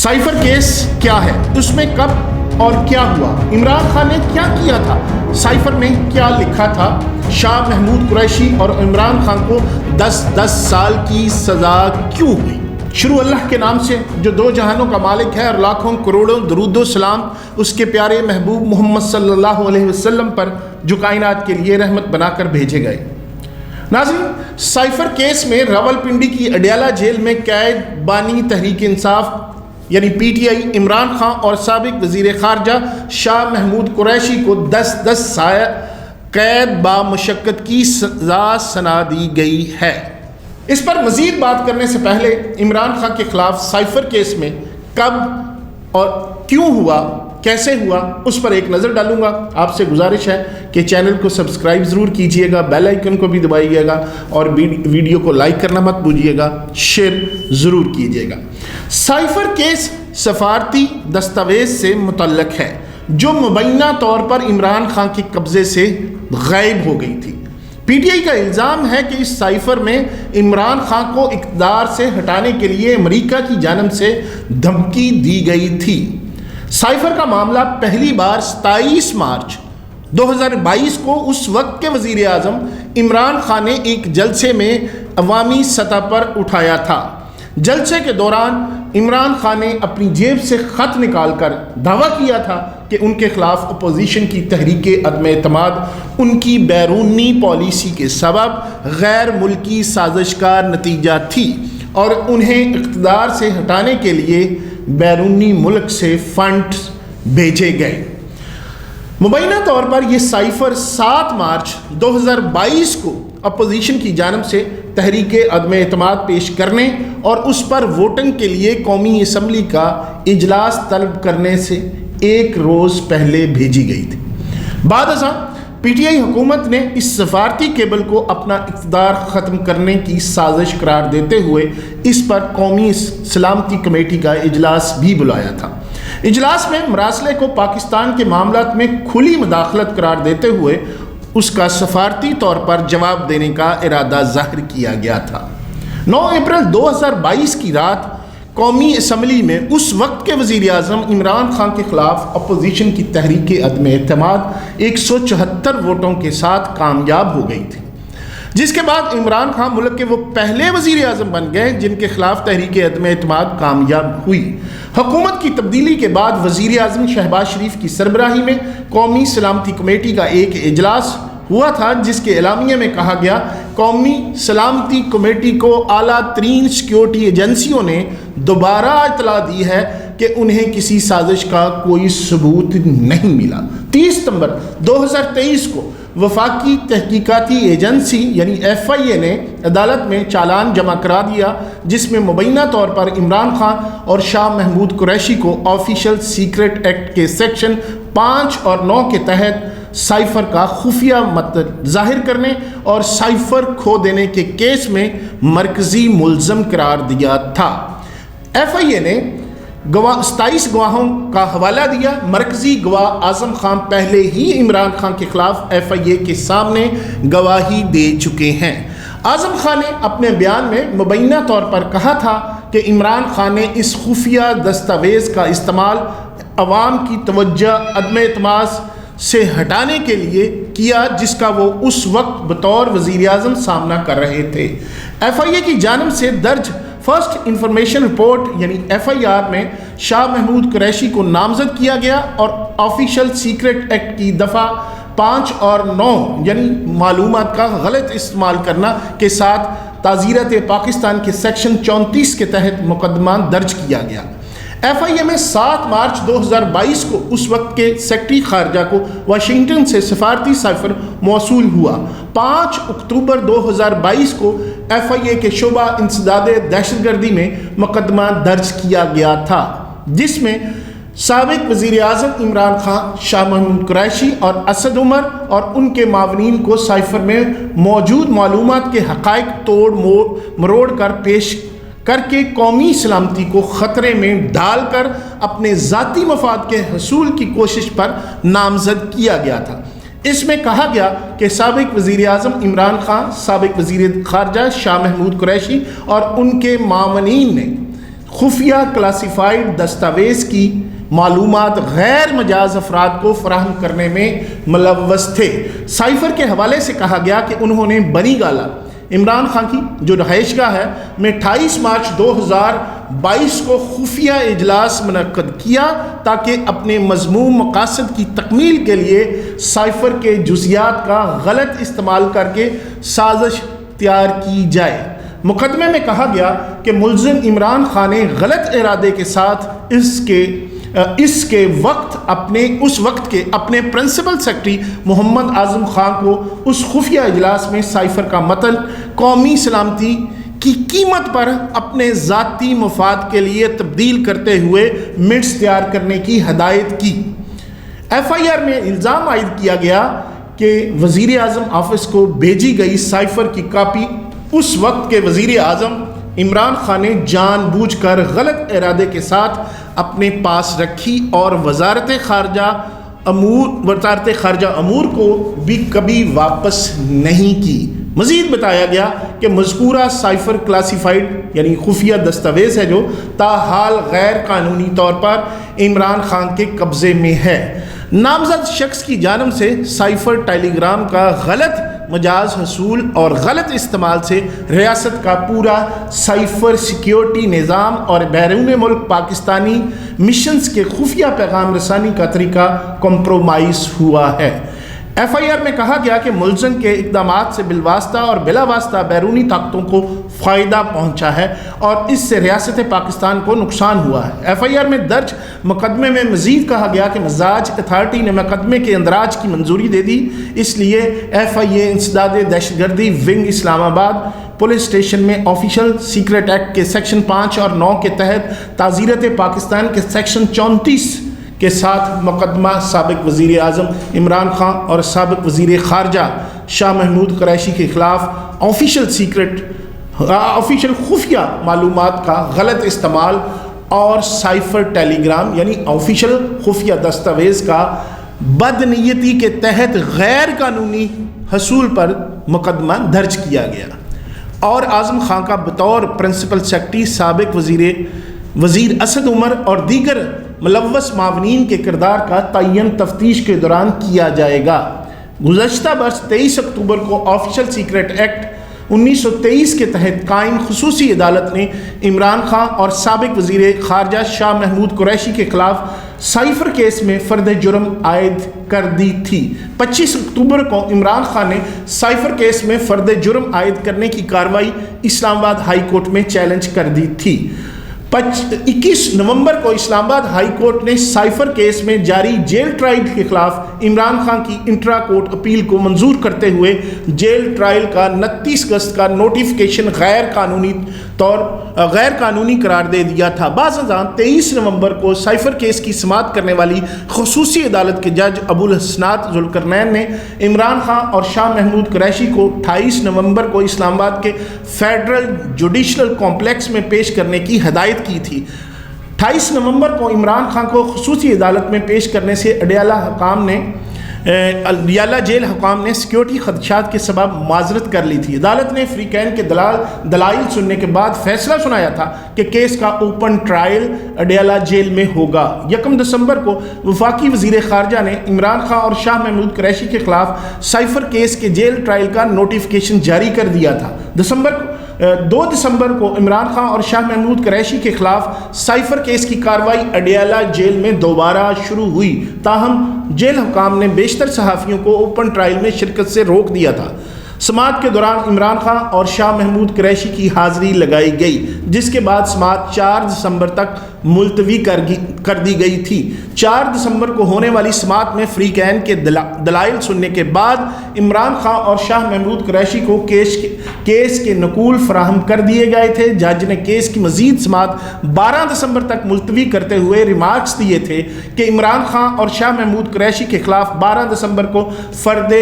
Cipher case کیا ہے، اس میں کب اور کیا ہوا، عمران خان نے کیا کیا تھا، سائفر میں کیا لکھا تھا، شاہ محمود قریشی اور عمران خان کو 10 سال کی سزا کیوں ہوئی۔ شروع اللہ کے نام سے جو دو جہانوں کا مالک ہے اور لاکھوں کروڑوں درود و سلام اس کے پیارے محبوب محمد صلی اللہ علیہ وسلم پر جو کائنات کے لیے رحمت بنا کر بھیجے گئے۔ ناظرین، سائفر کیس میں راولپنڈی کی اڈیالہ جیل میں قید بانی تحریک انصاف یعنی P T I Imran Khan اور سابق وزیر خارجہ شاہ محمود قریشی کو 10 سال قید با مشقت کی سزا سنا دی گئی ہے۔ اس پر مزید بات کرنے سے پہلے عمران خان کے خلاف سائفر کیس میں کب اور کیوں ہوا، کیسے ہوا، اس پر ایک نظر ڈالوں گا۔ آپ سے گزارش ہے کہ چینل کو سبسکرائب ضرور کیجئے گا، بیل آئیکن کو بھی دبائیے گا اور ویڈیو کو لائک کرنا مت بھولیے گا، شیئر ضرور کیجئے گا۔ سائفر کیس سفارتی دستاویز سے متعلق ہے جو مبینہ طور پر عمران خان کے قبضے سے غائب ہو گئی تھی۔ پی ٹی آئی کا الزام ہے کہ اس سائفر میں عمران خان کو اقتدار سے ہٹانے کے لیے امریکہ کی جانب سے دھمکی دی گئی تھی۔ سائفر کا معاملہ پہلی بار 27 مارچ 2022 کو اس وقت کے وزیر اعظم عمران خان نے ایک جلسے میں عوامی سطح پر اٹھایا تھا۔ جلسے کے دوران عمران خان نے اپنی جیب سے خط نکال کر دعویٰ کیا تھا کہ ان کے خلاف اپوزیشن کی تحریک عدم اعتماد ان کی بیرونی پالیسی کے سبب غیر ملکی سازش کا نتیجہ تھی اور انہیں اقتدار سے ہٹانے کے لیے بیرونی ملک سے فنڈز بھیجے گئے۔ مبینہ طور پر یہ سائفر 7 مارچ 2022 کو اپوزیشن کی جانب سے تحریک عدم اعتماد پیش کرنے اور اس پر ووٹنگ کے لیے قومی اسمبلی کا اجلاس طلب کرنے سے ایک روز پہلے بھیجی گئی تھی۔ بعد ازاں پی ٹی آئی حکومت نے اس سفارتی کیبل کو اپنا اقتدار ختم کرنے کی سازش قرار دیتے ہوئے اس پر قومی سلامتی کمیٹی کا اجلاس بھی بلایا تھا۔ اجلاس میں مراسلے کو پاکستان کے معاملات میں کھلی مداخلت قرار دیتے ہوئے اس کا سفارتی طور پر جواب دینے کا ارادہ ظاہر کیا گیا تھا۔ 9 اپریل 2022 کی رات قومی اسمبلی میں اس وقت کے وزیر اعظم عمران خان کے خلاف اپوزیشن کی تحریک عدم اعتماد 174 ووٹوں کے ساتھ کامیاب ہو گئی تھی، جس کے بعد عمران خان ملک کے وہ پہلے وزیر اعظم بن گئے جن کے خلاف تحریک عدم اعتماد کامیاب ہوئی۔ حکومت کی تبدیلی کے بعد وزیر اعظم شہباز شریف کی سربراہی میں قومی سلامتی کمیٹی کا ایک اجلاس ہوا تھا جس کے اعلامیہ میں کہا گیا، قومی سلامتی کمیٹی کو اعلیٰ ترین سیکیورٹی ایجنسیوں نے دوبارہ اطلاع دی ہے کہ انہیں کسی سازش کا کوئی ثبوت نہیں ملا۔ 30 ستمبر 2023 کو وفاقی تحقیقاتی ایجنسی یعنی ایف آئی اے نے عدالت میں چالان جمع کرا دیا جس میں مبینہ طور پر عمران خان اور شاہ محمود قریشی کو آفیشل سیکرٹ ایکٹ کے سیکشن 5 اور 9 کے تحت سائفر کا خفیہ متن ظاہر کرنے اور سائفر کھو دینے کے کیس میں مرکزی ملزم قرار دیا تھا۔ ایف آئی اے نے 27 گواہوں کا حوالہ دیا۔ مرکزی گواہ اعظم خان پہلے ہی عمران خان کے خلاف ایف آئی اے کے سامنے گواہی دے چکے ہیں۔ اعظم خان نے اپنے بیان میں مبینہ طور پر کہا تھا کہ عمران خان نے اس خفیہ دستاویز کا استعمال عوام کی توجہ عدم اعتماد سے ہٹانے کے لیے کیا جس کا وہ اس وقت بطور وزیر اعظم سامنا کر رہے تھے۔ ایف آئی اے کی جانب سے درج فرسٹ انفارمیشن رپورٹ یعنی ایف آئی آر میں شاہ محمود قریشی کو نامزد کیا گیا اور آفیشل سیکرٹ ایکٹ کی دفعہ 5 اور 9 یعنی معلومات کا غلط استعمال کرنا کے ساتھ تعزیرات پاکستان کے سیکشن 34 کے تحت مقدمہ درج کیا گیا۔ ایف آئی اے میں 7 مارچ 2022 کو اس وقت کے سیکرٹری خارجہ کو واشنگٹن سے سفارتی سائفر موصول ہوا۔ 5 اکتوبر 2022 کو ایف آئی اے کے شعبہ انسداد دہشت گردی میں مقدمہ درج کیا گیا تھا جس میں سابق وزیر اعظم عمران خان، شاہ محمود قریشی اور اسد عمر اور ان کے معاونین کو سائفر میں موجود معلومات کے حقائق توڑ مروڑ کر پیش کر کے قومی سلامتی کو خطرے میں ڈال کر اپنے ذاتی مفاد کے حصول کی کوشش پر نامزد کیا گیا تھا۔ اس میں کہا گیا کہ سابق وزیر اعظم عمران خان، سابق وزیر خارجہ شاہ محمود قریشی اور ان کے معاونین نے خفیہ کلاسیفائڈ دستاویز کی معلومات غیر مجاز افراد کو فراہم کرنے میں ملوث تھے۔ سائفر کے حوالے سے کہا گیا کہ انہوں نے بنی گالا عمران خان کی جو رہائش گاہ ہے میں 28 مارچ 2022 کو خفیہ اجلاس منعقد کیا تاکہ اپنے مذموم مقاصد کی تکمیل کے لیے سائفر کے جزیات کا غلط استعمال کر کے سازش تیار کی جائے۔ مقدمے میں کہا گیا کہ ملزم عمران خان نے غلط ارادے کے ساتھ اس وقت کے اپنے پرنسپل سیکرٹری محمد اعظم خان کو اس خفیہ اجلاس میں سائفر کا متن قومی سلامتی کی قیمت پر اپنے ذاتی مفاد کے لیے تبدیل کرتے ہوئے منٹس تیار کرنے کی ہدایت کی۔ ایف آئی آر میں الزام عائد کیا گیا کہ وزیر اعظم آفس کو بھیجی گئی سائفر کی کاپی اس وقت کے وزیر اعظم عمران خان نے جان بوجھ کر غلط ارادے کے ساتھ اپنے پاس رکھی اور وزارت خارجہ امور کو بھی کبھی واپس نہیں کی۔ مزید بتایا گیا کہ مذکورہ سائفر کلاسیفائڈ یعنی خفیہ دستاویز ہے جو تاحال غیر قانونی طور پر عمران خان کے قبضے میں ہے۔ نامزد شخص کی جانب سے سائفر ٹیلی گرام کا غلط مجاز حصول اور غلط استعمال سے ریاست کا پورا سائفر سیکیورٹی نظام اور بیرون ملک پاکستانی مشنز کے خفیہ پیغام رسانی کا طریقہ کمپرومائز ہوا ہے۔ ایف آئی آر میں کہا گیا کہ ملزم کے اقدامات سے بالواسطہ اور بلا واسطہ بیرونی طاقتوں کو فائدہ پہنچا ہے اور اس سے ریاست پاکستان کو نقصان ہوا ہے۔ ایف آئی آر میں درج مقدمے میں مزید کہا گیا کہ مزاج اتھارٹی نے مقدمے کے اندراج کی منظوری دے دی، اس لیے ایف آئی اے انسداد دہشت گردی ونگ اسلام آباد پولیس اسٹیشن میں آفیشل سیکرٹ ایکٹ کے سیکشن 5 اور 9 کے تحت تعزیرت پاکستان کے سیکشن 34 کے ساتھ مقدمہ سابق وزیر اعظم عمران خان اور سابق وزیر خارجہ شاہ محمود قریشی کے خلاف آفیشل خفیہ معلومات کا غلط استعمال اور سائفر ٹیلی گرام یعنی آفیشل خفیہ دستاویز کا بدنیتی کے تحت غیر قانونی حصول پر مقدمہ درج کیا گیا اور اعظم خان کا بطور پرنسپل سیکرٹری سابق وزیر اسد عمر اور دیگر ملوث معاونین کے کردار کا تعین تفتیش کے دوران کیا جائے گا۔ گزشتہ برس 23 اکتوبر کو آفیشل سیکرٹ ایکٹ 1923 کے تحت قائم خصوصی عدالت نے عمران خان اور سابق وزیر خارجہ شاہ محمود قریشی کے خلاف سائفر کیس میں فرد جرم عائد کر دی تھی۔ 25 اکتوبر کو عمران خان نے سائفر کیس میں فرد جرم عائد کرنے کی کارروائی اسلام آباد ہائی کورٹ میں چیلنج کر دی تھی۔ 21 نومبر کو اسلام آباد ہائی کورٹ نے سائفر کیس میں جاری جیل ٹرائل کے خلاف عمران خان کی انٹرا کورٹ اپیل کو منظور کرتے ہوئے جیل ٹرائل کا 29 اگست کا نوٹیفیکیشن غیر قانونی قرار دے دیا تھا۔ بعض ازاں 23 نومبر کو سائفر کیس کی سماعت کرنے والی خصوصی عدالت کے جج ابو الحسنات ذوالقرنین نے عمران خان اور شاہ محمود قریشی کو 28 نومبر کو اسلام آباد کے فیڈرل جوڈیشل کمپلیکس میں پیش کرنے کی ہدایت کی تھی۔ 28 نومبر کو عمران خان کو خصوصی عدالت میں پیش کرنے سے اڈیالہ جیل حکام نے سیکیورٹی خدشات کے سبب معذرت کر لی تھی۔ عدالت نے فریقین کے دلائل سننے کے بعد فیصلہ سنایا تھا کہ کیس کا اوپن ٹرائل اڈیالہ جیل میں ہوگا۔ 1 دسمبر کو وفاقی وزیر خارجہ نے عمران خان اور شاہ محمود قریشی کے خلاف سائفر کیس کے جیل ٹرائل کا نوٹیفیکیشن جاری کر دیا تھا۔ 2 دسمبر کو عمران خان اور شاہ محمود قریشی کے خلاف سائفر کیس کی کارروائی اڈیالہ جیل میں دوبارہ شروع ہوئی، تاہم جیل حکام نے بیشتر صحافیوں کو اوپن ٹرائل میں شرکت سے روک دیا تھا۔ سماعت کے دوران عمران خان اور شاہ محمود قریشی کی حاضری لگائی گئی، جس کے بعد سماعت 4 دسمبر تک ملتوی کر دی گئی تھی۔ 4 دسمبر کو ہونے والی سماعت میں فریقین کے دلائل سننے کے بعد عمران خان اور شاہ محمود قریشی کو کیس کے نقول فراہم کر دیے گئے تھے۔ جج نے کیس کی مزید سماعت 12 دسمبر تک ملتوی کرتے ہوئے ریمارکس دیے تھے کہ عمران خان اور شاہ محمود قریشی کے خلاف 12 دسمبر کو فرد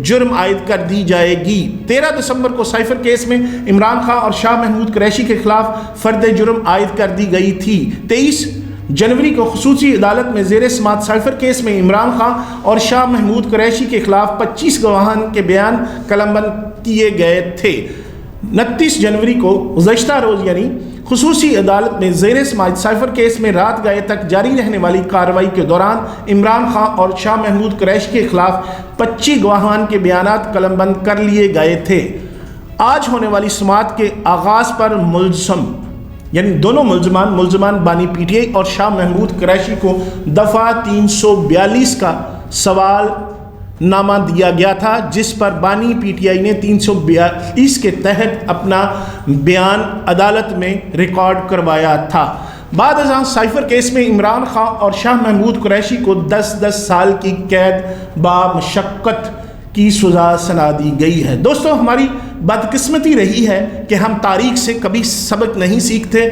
جرم عائد کر دی جائے گی۔ 13 دسمبر کو سائفر کیس میں عمران خان اور شاہ محمود قریشی کے خلاف فرد جرم عائد کر دی گئی تھی۔ 23 جنوری کو خصوصی عدالت میں زیر سماعت سائفر کیس میں عمران خان اور شاہ محمود قریشی کے خلاف 25 گواہان کے بیان قلمبند کیے گئے تھے۔ 29 جنوری کو گزشتہ روز یعنی خصوصی عدالت میں زیر سماعت سائفر کیس میں رات گئے تک جاری رہنے والی کارروائی کے دوران عمران خان اور شاہ محمود قریشی کے خلاف 25 گواہان کے بیانات قلم بند کر لیے گئے تھے۔ آج ہونے والی سماعت کے آغاز پر ملزم یعنی دونوں ملزمان بانی پی ٹی آئی اور شاہ محمود قریشی کو دفعہ 342 کا سوال نامہ دیا گیا تھا، جس پر بانی پی ٹی آئی نے 342 کے تحت اپنا بیان عدالت میں ریکارڈ کروایا تھا۔ بعد ازاں سائفر کیس میں عمران خان اور شاہ محمود قریشی کو 10 سال کی قید بامشقت کی سزا سنا دی گئی ہے۔ دوستو، ہماری بدقسمتی رہی ہے کہ ہم تاریخ سے کبھی سبق نہیں سیکھتے۔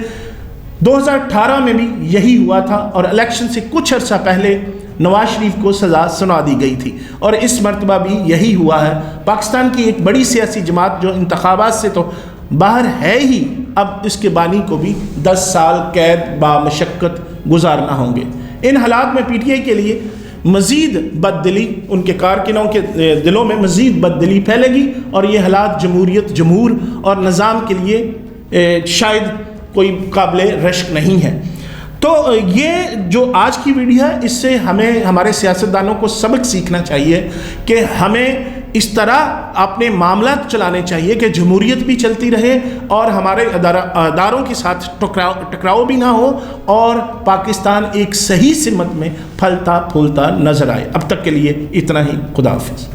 2018 میں بھی یہی ہوا تھا اور الیکشن سے کچھ عرصہ پہلے نواز شریف کو سزا سنا دی گئی تھی، اور اس مرتبہ بھی یہی ہوا ہے۔ پاکستان کی ایک بڑی سیاسی جماعت جو انتخابات سے تو باہر ہے ہی، اب اس کے بانی کو بھی 10 سال قید بامشقت گزارنا ہوں گے۔ ان حالات میں پی ٹی آئی کے لیے مزید بددلی، ان کے کارکنوں کے دلوں میں مزید بددلی پھیلے گی، اور یہ حالات جمہوریت، جمہور اور نظام کے لیے شاید کوئی قابل رشک نہیں ہے۔ تو یہ جو آج کی ویڈیو ہے، اس سے ہمیں ہمارے سیاستدانوں کو سبق سیکھنا چاہیے کہ ہمیں اس طرح اپنے معاملات چلانے چاہیے کہ جمہوریت بھی چلتی رہے اور ہمارے اداروں کے ساتھ ٹکراؤ بھی نہ ہو، اور پاکستان ایک صحیح سمت میں پھلتا پھولتا نظر آئے۔ اب تک کے لیے اتنا ہی، خدا حافظ۔